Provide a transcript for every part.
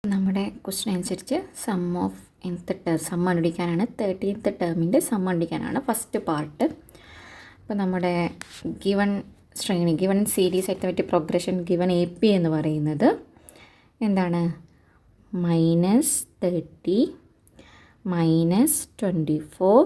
നമ്മുടെ ക്വസ്റ്റ്യൻ അനുസരിച്ച് sum of nth term sum കണ്ടുപിടിക്കാനാണ് 13th ടേമിൻ്റെ സം കണ്ടുപിടിക്കാനാണ് ഫസ്റ്റ് പാർട്ട്. അപ്പോൾ നമ്മുടെ ഗിവൺ ശ്രേണി given series arithmetic progression given A P എന്ന് പറയുന്നത് എന്താണ്? -30 -24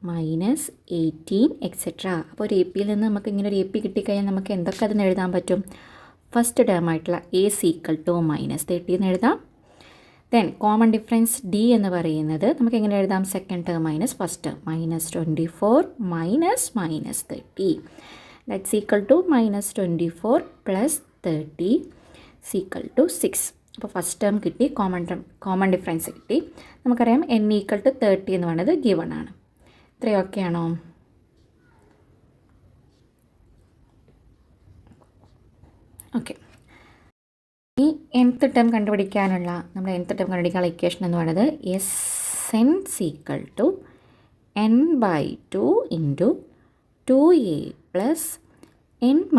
-18 എക്സെട്ര. അപ്പോൾ ഒരു എ പിയിൽ നിന്ന് നമുക്ക് ഇങ്ങനെ ഒരു എ പി കിട്ടിക്കഴിഞ്ഞാൽ നമുക്ക് എന്തൊക്കെ അതിന് എഴുതാൻ പറ്റും? ഫസ്റ്റ് ടേം ആയിട്ടുള്ള എ സീക്വൽ ടു -30 എന്ന് എഴുതാം. ദെൻ കോമൺ ഡിഫറൻസ് ഡി എന്ന് പറയുന്നത് നമുക്ക് എങ്ങനെ എഴുതാം? Second term minus first term -24 -30 that's equal to -24 + 30 equal to 6. അപ്പോൾ ഫസ്റ്റ് ടേം കിട്ടി, കോമൺ ഡിഫറൻസ് കിട്ടി. നമുക്കറിയാം n ഈക്വൽ ടു 30 എന്ന് പറയുന്നത് ഗിവൺ ആണ്. ഇത്രയും ഓക്കെ ആണോ? ഓക്കെ, ഈ nth ടേം കണ്ടുപിടിക്കാനുള്ള ഇക്വേഷൻ എന്ന് പറയുന്നത് Sn equal to n/2 × 2a + n -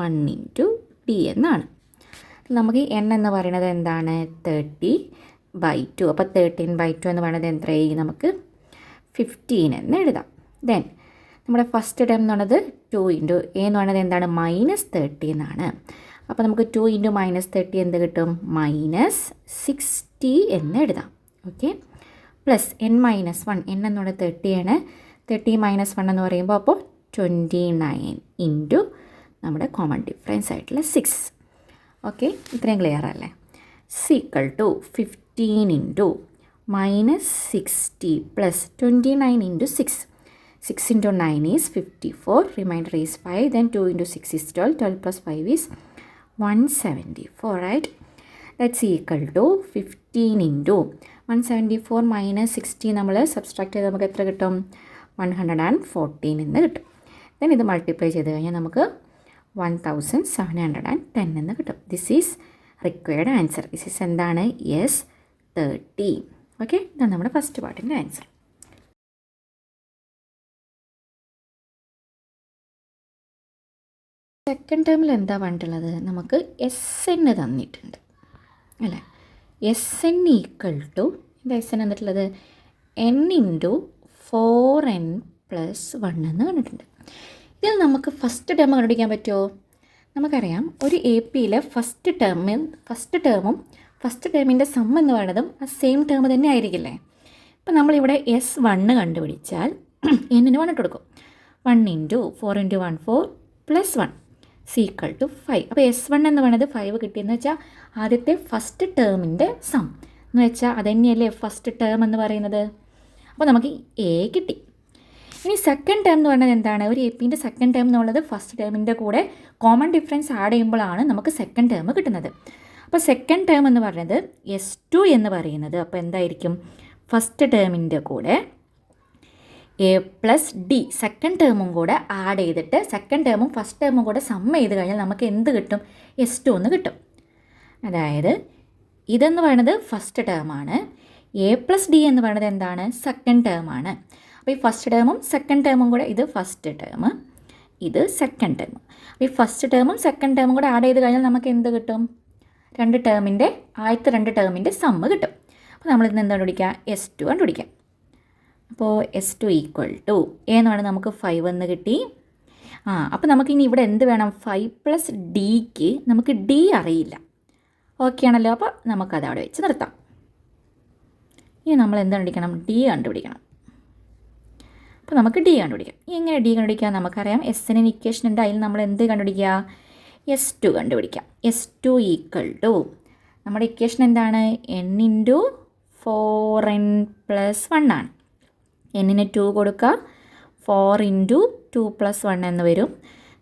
1 × d എന്നാണ്. നമുക്ക് ഈ n എന്ന് പറയുന്നത് എന്താണ്? 30/2. അപ്പോൾ 13/2 എന്ന് പറയുന്നത് എത്രയായി? നമുക്ക് 15 എന്ന് എഴുതാം. ദെൻ നമ്മുടെ ഫസ്റ്റ് ടേം എന്ന് പറയുന്നത് 2 × a എന്ന് പറയുന്നത് എന്താണ്? -30 എന്നാണ്. അപ്പോൾ നമുക്ക് 2 × -30 എന്ത് കിട്ടും? -60 എന്ന് എഴുതാം. ഓക്കെ, പ്ലസ് n - 1 n എന്നുള്ളത് 30 ആണ്. 30 - 1 എന്ന് പറയുമ്പോൾ അപ്പോൾ 29 × നമ്മുടെ കോമൺ ഡിഫറൻസ് ആയിട്ടുള്ള 6. ഓക്കെ, ഇത്രയും ക്ലിയർ അല്ലേ? Equal to 15 × -60 + 29 × 6. 6 × 9 is 54, remainder is 5, then 2 × 6 is 12, 12 + 5 is 174, right? That's equal to 15 × 174 - 60 നമ്മൾ സബ്സ്ട്രാക്ട് ചെയ്ത് നമുക്ക് എത്ര കിട്ടും? 114 എന്ന് കിട്ടും. ദെൻ ഇത് മൾട്ടിപ്ലൈ ചെയ്ത് കഴിഞ്ഞാൽ നമുക്ക് 1710 എന്ന് കിട്ടും. This is required answer. This is എന്താണ്? S30. ഓക്കെ, ഇതാണ് നമ്മുടെ ഫസ്റ്റ് പാർട്ടിൻ്റെ ആൻസർ. സെക്കൻഡ് ടേമിൽ എന്താ പറഞ്ഞിട്ടുള്ളത്? നമുക്ക് Sn തന്നിട്ടുണ്ട് അല്ലേ? Sn ഈക്വൽ ടു എന്താ Sn തന്നിട്ടുള്ളത്? n × 4n + 1 എന്ന് കണ്ടിട്ടുണ്ട്. ഇതിൽ നമുക്ക് ഫസ്റ്റ് ടേം കണ്ടുപിടിക്കാൻ പറ്റുമോ? നമുക്കറിയാം ഒരു എ പിയിലെ ഫസ്റ്റ് ടേമിൻ്റെ സം എന്ന് പറയുന്നതും ആ സെയിം ടേം തന്നെ ആയിരിക്കില്ലേ? ഇപ്പം നമ്മളിവിടെ S1 കണ്ടുപിടിച്ചാൽ n-ന് 1 ഇട്ട് കൊടുക്കും. 1 × 4 × 1 4 + 1 ഈക്വൽ ടു 5. അപ്പോൾ S1 എന്ന് പറയുന്നത് 5 കിട്ടിയെന്ന് വെച്ചാൽ ആദ്യത്തെ ഫസ്റ്റ് ടേമിൻ്റെ സം എന്ന് വെച്ചാൽ അതുതന്നെയല്ലേ ഫസ്റ്റ് ടേം എന്ന് പറയുന്നത്. അപ്പോൾ നമുക്ക് എ കിട്ടി. ഇനി സെക്കൻഡ് ടേം എന്ന് പറയുന്നത് എന്താണ്? ഒരു എ പിൻ്റെ സെക്കൻഡ് ടേം എന്നുള്ളത് ഫസ്റ്റ് ടേമിൻ്റെ കൂടെ കോമൺ ഡിഫറൻസ് ആഡ് ചെയ്യുമ്പോഴാണ് നമുക്ക് സെക്കൻഡ് ടേം കിട്ടുന്നത്. അപ്പോൾ സെക്കൻഡ് ടേം എന്ന് പറയുന്നത് S2 എന്ന് പറയുന്നത് അപ്പോൾ എന്തായിരിക്കും? ഫസ്റ്റ് ടേമിൻ്റെ കൂടെ a + d സെക്കൻഡ് ടേമും കൂടെ ആഡ് ചെയ്തിട്ട് സെക്കൻഡ് ടേമും ഫസ്റ്റ് ടേമും കൂടെ സം ചെയ്ത് കഴിഞ്ഞാൽ നമുക്ക് എന്ത് കിട്ടും? S2 എന്ന് കിട്ടും. അതായത് ഇതെന്ന് പറയുന്നത് ഫസ്റ്റ് ടേമാണ്, a + d എന്ന് പറയുന്നത് എന്താണ്? സെക്കൻഡ് ടേമാണ്. അപ്പോൾ ഈ ഫസ്റ്റ് ടേമും സെക്കൻഡ് ടേമും കൂടെ, ഇത് ഫസ്റ്റ് ടേം, ഇത് സെക്കൻഡ് ടേം. അപ്പോൾ ഈ ഫസ്റ്റ് ടേമും സെക്കൻഡ് ടേമും കൂടെ ആഡ് ചെയ്ത് കഴിഞ്ഞാൽ നമുക്ക് എന്ത് കിട്ടും? ആദ്യത്തെ രണ്ട് ടേമിൻ്റെ സമ്മ് കിട്ടും. അപ്പോൾ നമ്മളിന്ന് എന്താ കണ്ടുപിടിക്കുക? S2 കണ്ടുപിടിക്കാം. അപ്പോൾ S2 ഈക്വൽ ടു എ എന്ന് പറയുന്നത് നമുക്ക് 5 എന്ന് കിട്ടി. അപ്പോൾ നമുക്കിനി ഇവിടെ എന്ത് വേണം? 5 + ഡിക്ക് നമുക്ക് ഡി അറിയില്ല. ഓക്കെ ആണല്ലോ? അപ്പോൾ നമുക്കത് അവിടെ വെച്ച് നിർത്താം. ഇനി നമ്മൾ എന്ത് കണ്ടുപിടിക്കണം? ഡി കണ്ടുപിടിക്കണം. അപ്പോൾ നമുക്ക് ഡി കണ്ടുപിടിക്കാം. എങ്ങനെ ഡി കണ്ടുപിടിക്കാം? നമുക്കറിയാം Sn ഇക്വേഷൻ ഉണ്ട്, അതിൽ നമ്മൾ എന്ത് കണ്ടുപിടിക്കുക? S2 കണ്ടുപിടിക്കാം. S2 ഈക്വൽ ടു നമ്മുടെ ഇക്വേഷൻ എന്താണ്? n × 4n + 1 ആണ്. n-ന് 2 കൊടുക്കുക, 4 × 2 + 1 എന്ന് വരും.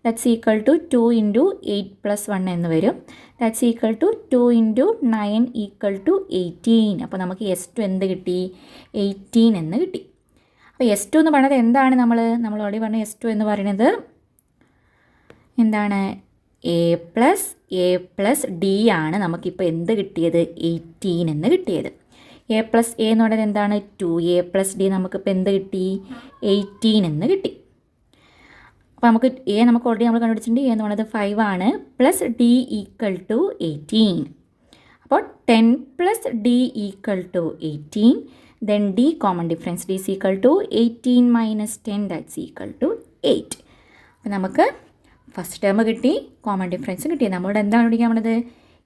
ദാറ്റ്സ് ഈക്വൽ ടു 2 × 8 + 1 എന്ന് വരും. That's equal to 2 × 9 = 18. അപ്പോൾ നമുക്ക് S2 എന്ത് കിട്ടി? 18 എന്ന് കിട്ടി. അപ്പോൾ S2 എന്ന് പറയുന്നത് എന്താണ്? നമ്മൾ ഓൾറെഡി പറഞ്ഞ S2 എന്ന് പറയുന്നത് എന്താണ്? a + d ആണ്. നമുക്കിപ്പോൾ എന്ത് കിട്ടിയത്? 18 എന്ന് കിട്ടിയത്. a + a എന്ന് പറയുന്നത് എന്താണ്? 2a + d. നമുക്കിപ്പോൾ എന്ത് കിട്ടി? 18 എന്ന് കിട്ടി. അപ്പോൾ നമുക്ക് നമുക്ക് ഓൾറെഡി നമ്മൾ കണ്ടുപിടിച്ചിട്ടുണ്ട്. a എന്ന് പറയുന്നത് 5 ആണ്, + d = 18. അപ്പോൾ 10 plus d equal to 18, then d common difference d is equal to 18 minus 10 that's equal to 8. അപ്പോൾ നമുക്ക് ഫസ്റ്റ് ടേം കിട്ടി, കോമൺ ഡിഫറൻസ് കിട്ടി. നമ്മളോട് എന്താണ് കണ്ടുപിടിക്കാൻ പറഞ്ഞത്?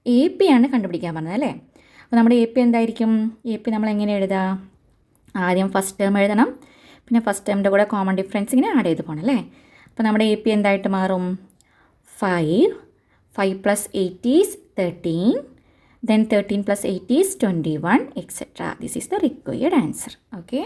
എ പി ആണ് കണ്ടുപിടിക്കാൻ പറഞ്ഞത് അല്ലേ? അപ്പോൾ നമ്മുടെ എ പി എന്തായിരിക്കും? എ പി നമ്മൾ എങ്ങനെ എഴുതാം? ആദ്യം ഫസ്റ്റ് ടേം എഴുതണം, പിന്നെ ഫസ്റ്റ് ടേമിൻ്റെ കൂടെ കോമൺ ഡിഫറൻസ് ഇങ്ങനെ ആഡ് ചെയ്ത് പോകണം അല്ലേ? അപ്പോൾ നമ്മുടെ എ പി എന്തായിട്ട് മാറും? 5 plus 8 is 13, then 13 plus 8 is 21, etc. This is the required answer. Okay.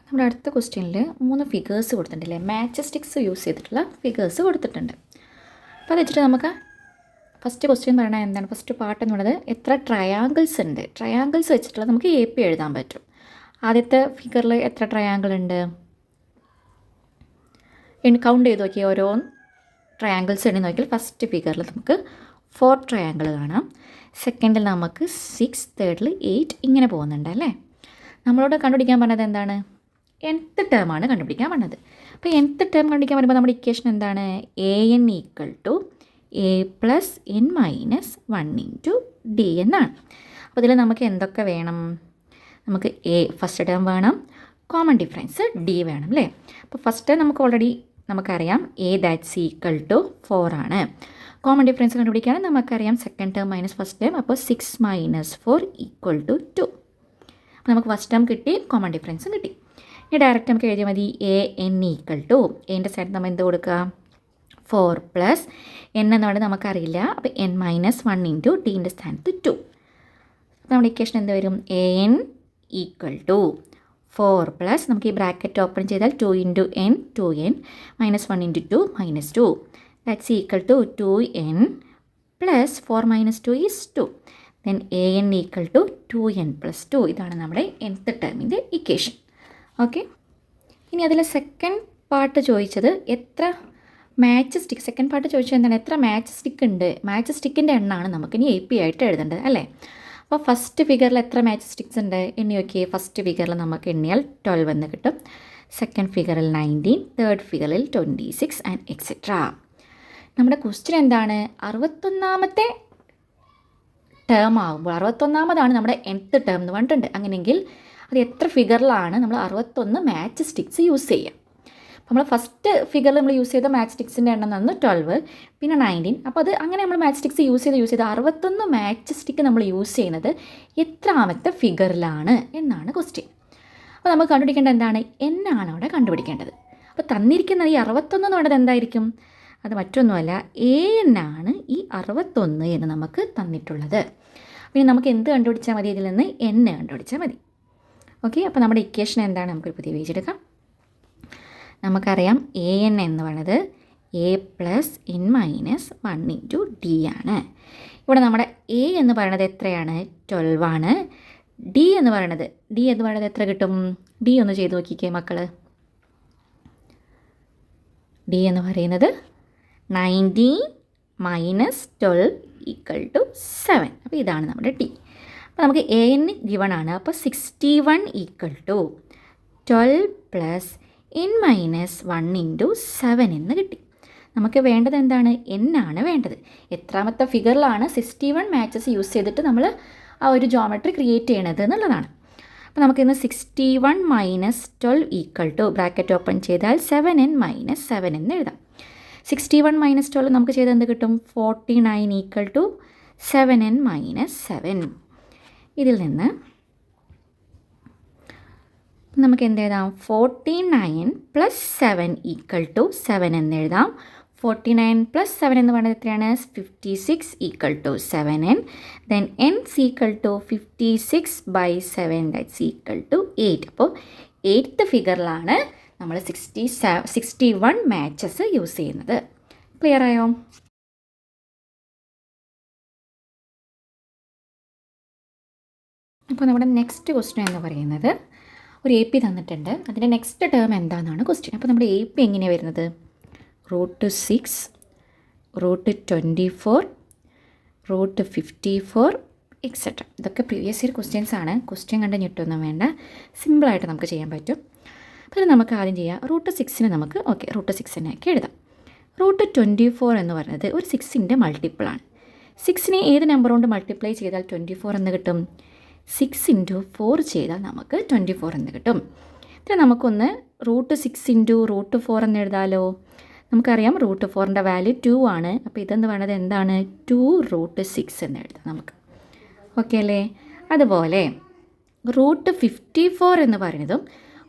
നമ്മുടെ അടുത്ത ക്വസ്റ്റ്യനിൽ 3 ഫിഗേഴ്സ് കൊടുത്തിട്ടുണ്ടല്ലേ? മാച്ചസ്റ്റിക്സ് യൂസ് ചെയ്തിട്ടുള്ള ഫിഗേഴ്സ് കൊടുത്തിട്ടുണ്ട്. അപ്പോൾ അത് വെച്ചിട്ട് നമുക്ക് ഫസ്റ്റ് ക്വസ്റ്റ്യൻ പറയണത് എന്താണ്? ഫസ്റ്റ് പാർട്ട് എന്നുള്ളത് എത്ര ട്രയാങ്കിൾസ് ഉണ്ട്? ട്രയാങ്കിൾസ് വെച്ചിട്ടുള്ള നമുക്ക് എ പി എഴുതാൻ പറ്റും. ആദ്യത്തെ ഫിഗറിൽ എത്ര ട്രയാങ്കിൾ ഉണ്ട്? കൗണ്ട് ചെയ്ത് നോക്കിയാൽ ഓരോ ട്രയാങ്കിൾസ് എണ്ണി നോക്കിയാൽ ഫസ്റ്റ് ഫിഗറിൽ നമുക്ക് 4 ട്രയാങ്കിൾ കാണാം, സെക്കൻഡിൽ നമുക്ക് 6, തേർഡിൽ 8 ഇങ്ങനെ പോകുന്നുണ്ട് അല്ലേ? നമ്മളോട് കണ്ടുപിടിക്കാൻ പറഞ്ഞത് എന്താണ്? nth ടേമാണ് കണ്ടുപിടിക്കാൻ പറഞ്ഞത്. അപ്പോൾ nth ടേം കണ്ടുപിടിക്കാൻ പറയുമ്പോൾ നമ്മുടെ ഇക്വേഷൻ എന്താണ്? an equal to a plus n minus 1 into d എന്നാണ്. അപ്പോൾ ഇതിൽ നമുക്ക് എന്തൊക്കെ വേണം? നമുക്ക് എ ഫസ്റ്റ് ടേം വേണം, കോമൺ ഡിഫറൻസ് ഡി വേണം അല്ലേ? അപ്പോൾ ഫസ്റ്റ് ടേം നമുക്ക് ഓൾറെഡി നമുക്കറിയാം എ ദാറ്റ്സ് ഈക്വൽ ടു 4 ആണ്. കോമൺ ഡിഫറൻസ് കണ്ടുപിടിക്കാൻ നമുക്കറിയാം second term minus first term, അപ്പോൾ 6 മൈനസ് 4 ഈക്വൽ ടു 2. അപ്പോൾ നമുക്ക് ഫസ്റ്റ് ടേം കിട്ടി, കോമൺ ഡിഫറൻസും കിട്ടി. ഇനി ഡയറക്റ്റ് നമുക്ക് എഴുതിയാൽ മതി എ എൻ ഈക്വൽ ടു, എൻ്റെ സൈഡ് നമ്മൾ എന്ത് കൊടുക്കുക? 4 പ്ലസ് എൻ എന്ന് പറയുന്നത് നമുക്കറിയില്ല, അപ്പോൾ എൻ മൈനസ് 1 ഇൻറ്റു ടീൻ്റെ സ്ഥാനത്ത് 2. അപ്പോൾ നമ്മുടെ ഇക്വേഷൻ എന്ത് വരും? A n equal to 4 plus നമുക്ക് ഈ ബ്രാക്കറ്റ് ഓപ്പൺ ചെയ്താൽ 2 into n 2n minus 1 into 2 minus 2 that's equal to 2n plus 4 minus 2 is 2. Then a n equal to 2n plus 2. ഇതാണ് നമ്മുടെ nth ടേമിൻ്റെ ഇക്വേഷൻ. ഓക്കെ. ഇനി അതിൽ second part ചോദിച്ചത് എത്ര match stick, second part ചോദിച്ചത് എന്താണ്? എത്ര മാച്ച് സ്റ്റിക്ക് ഉണ്ട്? മാച്ച് സ്റ്റിക്കിൻ്റെ എണ്ണമാണ് നമുക്കിനി എ പി ആയിട്ട് എഴുതേണ്ടത് അല്ലേ? അപ്പോൾ ഫസ്റ്റ് ഫിഗറിൽ എത്ര മാച്ച് സ്റ്റിക്സ് ഉണ്ട് എണ്ണി നോക്കിയേ. ഫസ്റ്റ് ഫിഗറിൽ നമുക്ക് എണ്ണിയാൽ 12 എന്ന് കിട്ടും, സെക്കൻഡ് ഫിഗറിൽ 19, തേർഡ് ഫിഗറിൽ 26 ആൻഡ് എക്സെട്ര. നമ്മുടെ ക്വസ്റ്റ്യൻ എന്താണ്? 61ാമത്തെ ടേം ആകുമ്പോൾ 61ാമതാണ് നമ്മുടെ nth ടേം എന്ന് പറഞ്ഞിട്ടുണ്ട്. അങ്ങനെയെങ്കിൽ അത് എത്ര ഫിഗറിലാണ് നമ്മൾ 61 മാച്ച് സ്റ്റിക്സ് യൂസ് ചെയ്യുക? നമ്മൾ ഫസ്റ്റ് ഫിഗറിൽ നമ്മൾ യൂസ് ചെയ്ത മാച്ച് സ്റ്റിക്സിൻ്റെ എണ്ണം തന്നു 12, പിന്നെ 19. അപ്പോൾ അത് അങ്ങനെ നമ്മൾ മാച്ച് സ്റ്റിക്സ് യൂസ് ചെയ്ത് 61 മാച്ച് സ്റ്റിക്ക് നമ്മൾ യൂസ് ചെയ്യുന്നത് എത്രാമത്തെ ഫിഗറിലാണ് എന്നാണ് ക്വസ്റ്റ്യൻ. അപ്പോൾ നമുക്ക് കണ്ടുപിടിക്കേണ്ടത് എന്താണ്? n ആണ് അവിടെ കണ്ടുപിടിക്കേണ്ടത്. അപ്പോൾ തന്നിരിക്കുന്നത് ഈ 61 എന്ന് പറയുന്നത് എന്തായിരിക്കും? അത് മറ്റൊന്നുമല്ല an ആണ് ഈ 61 എന്ന് നമുക്ക് തന്നിട്ടുള്ളത്. പിന്നെ നമുക്ക് എന്ത് കണ്ടുപിടിച്ചാൽ മതി? ഇതിൽ നിന്ന് n കണ്ടുപിടിച്ചാൽ മതി. ഓക്കെ. അപ്പോൾ നമ്മുടെ ഇക്വേഷൻ എന്താണ്? നമുക്കൊരു പുതിയ പേജ് എടുക്കാം. നമുക്കറിയാം എ എൻ എന്ന് പറയുന്നത് A plus N minus 1 into D ആണ്. ഇവിടെ നമ്മുടെ എ എന്ന് പറയുന്നത് എത്രയാണ്? 12 ആണ്. ഡി എന്ന് പറയുന്നത് എത്ര കിട്ടും? ഡി ഒന്ന് ചെയ്ത് നോക്കിക്കേ മക്കൾ. ഡി എന്ന് പറയുന്നത് 19 മൈനസ് 12 ഈക്വൽ ടു 7. അപ്പോൾ ഇതാണ് നമ്മുടെ ഡി. അപ്പോൾ നമുക്ക് എ എൻ ഗിവൺ ആണ്. അപ്പോൾ 61 equal to 12 plus n minus 1 into 7 എന്ന് കിട്ടി. നമുക്ക് വേണ്ടത് എന്താണ്? n ആണ് വേണ്ടത്. എത്രാമത്തെ ഫിഗറിലാണ് 61 മാച്ചസ് യൂസ് ചെയ്തിട്ട് നമ്മൾ ആ ഒരു ജോമെട്രി ക്രിയേറ്റ് ചെയ്യണത് എന്നുള്ളതാണ്. അപ്പോൾ നമുക്കിന്ന് 61 minus 12 equal to bracket open ചെയ്താൽ 7n മൈനസ് 7 എന്ന് എഴുതാം. 61 മൈനസ് 12 നമുക്ക് ചെയ്ത് എന്ത് കിട്ടും? 49 ഈക്വൽ ടു 7n മൈനസ് 7. ഇതിൽ നിന്ന് നമുക്ക് എന്ത് എഴുതാം? 49 പ്ലസ് 7 ഈക്വൽ ടു 7 എന്ന് എഴുതാം. 49 പ്ലസ് 7 എന്ന് പറയുന്നത് എത്രയാണ്? 56 equal to 7n. Then n equal to 56 by 7 that's equal to 8. അപ്പോൾ 8th ഫിഗറിലാണ് നമ്മൾ 61 മാച്ചസ് യൂസ് ചെയ്യുന്നത്. ക്ലിയർ ആയോ? അപ്പോൾ നമ്മുടെ നെക്സ്റ്റ് ക്വസ്റ്റ്യൻ എന്ന് പറയുന്നത് ഒരു എ പി തന്നിട്ടുണ്ട്, അതിൻ്റെ നെക്സ്റ്റ് ടേം എന്താണെന്നാണ് ക്വസ്റ്റ്യൻ. അപ്പോൾ നമ്മുടെ എ പി എങ്ങനെയാണ് വരുന്നത്? √6, √24, √54 എക്സെട്ര. ഇതൊക്കെ പ്രീവിയസ് ഇയർ ക്വസ്റ്റ്യൻസ് ആണ്. ക്വസ്റ്റ്യൻ കണ്ട് ഞെട്ടൊന്നും വേണ്ട, സിമ്പിളായിട്ട് നമുക്ക് ചെയ്യാൻ പറ്റും. അപ്പോൾ നമുക്ക് ആദ്യം ചെയ്യാം. √6 നമുക്ക് √6 ആക്കി എഴുതാം. √24 എന്ന് പറയുന്നത് ഒരു 6ൻ്റെ മൾട്ടിപ്പിളാണ്. 6നെ ഏത് നമ്പർ കൊണ്ട് മൾട്ടിപ്ലൈ ചെയ്താൽ 24 എന്ന് കിട്ടും? 6 × 4 ചെയ്താൽ നമുക്ക് 24 എന്ന് കിട്ടും. ഇതിന് നമുക്കൊന്ന് √6 × √4 എന്ന് എഴുതാലോ. നമുക്കറിയാം √4ൻ്റെ വാല്യൂ 2 ആണ്. അപ്പോൾ ഇതെന്ന് പറയുന്നത് എന്താണ്? 2√6 എന്ന് എഴുതാം നമുക്ക്. ഓക്കെ അല്ലേ? അതുപോലെ √54 എന്ന് പറയുന്നതും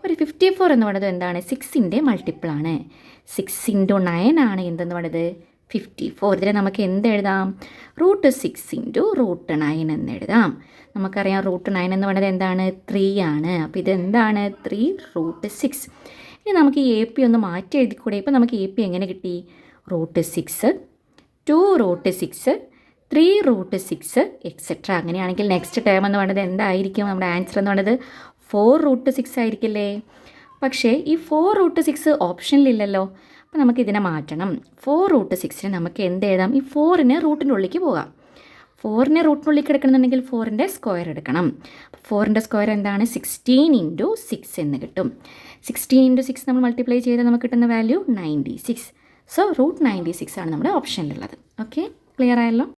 ഒരു 54 എന്ന് പറയുന്നത് എന്താണ്? 6ൻ്റെ മൾട്ടിപ്പിളാണ്. 6 × 9 ആണ് എന്തെന്ന് പറയുന്നത്? 54. ഇതിനെ നമുക്ക് എന്ത് എഴുതാം? √6 × √9 എന്ന് എഴുതാം. നമുക്കറിയാം √9 എന്ന് പറയുന്നത് എന്താണ്? 3 ആണ്. അപ്പോൾ ഇതെന്താണ്? 3√6. ഇനി നമുക്ക് ഈ AP ഒന്ന് മാറ്റി എഴുതിക്കൂടെ? ഇപ്പോൾ നമുക്ക് AP എങ്ങനെ കിട്ടി? √6, 2√6, 3√6 എക്സെട്ര. അങ്ങനെയാണെങ്കിൽ നെക്സ്റ്റ് ടേം എന്ന് പറയുന്നത് എന്തായിരിക്കും? നമ്മുടെ ആൻസർ എന്ന് പറയുന്നത് 4√6 ആയിരിക്കില്ലേ? പക്ഷേ ഈ 4√6 ഓപ്ഷനിലില്ലല്ലോ. അപ്പോൾ നമുക്ക് ഇതിനെ മാറ്റണം. 4√6ന് നമുക്ക് എന്ത് എഴുതാം? ഈ 4ന് റൂട്ടിൻ്റെ ഉള്ളിലേക്ക് പോകാം. 4നെ റൂട്ടിനുള്ളിലേക്ക് എടുക്കണമെന്നുണ്ടെങ്കിൽ 4ൻ്റെ സ്ക്വയർ എടുക്കണം. 4ൻ്റെ സ്ക്വയർ എന്താണ്? 16 × 6 എന്ന് കിട്ടും. 16 × 6 നമ്മൾ മൾട്ടിപ്ലൈ ചെയ്താൽ നമുക്ക് കിട്ടുന്ന വാല്യൂ 96. സോ √96 ആണ് നമ്മുടെ ഓപ്ഷനിലുള്ളത്. ഓക്കെ, ക്ലിയർ ആയല്ലോ?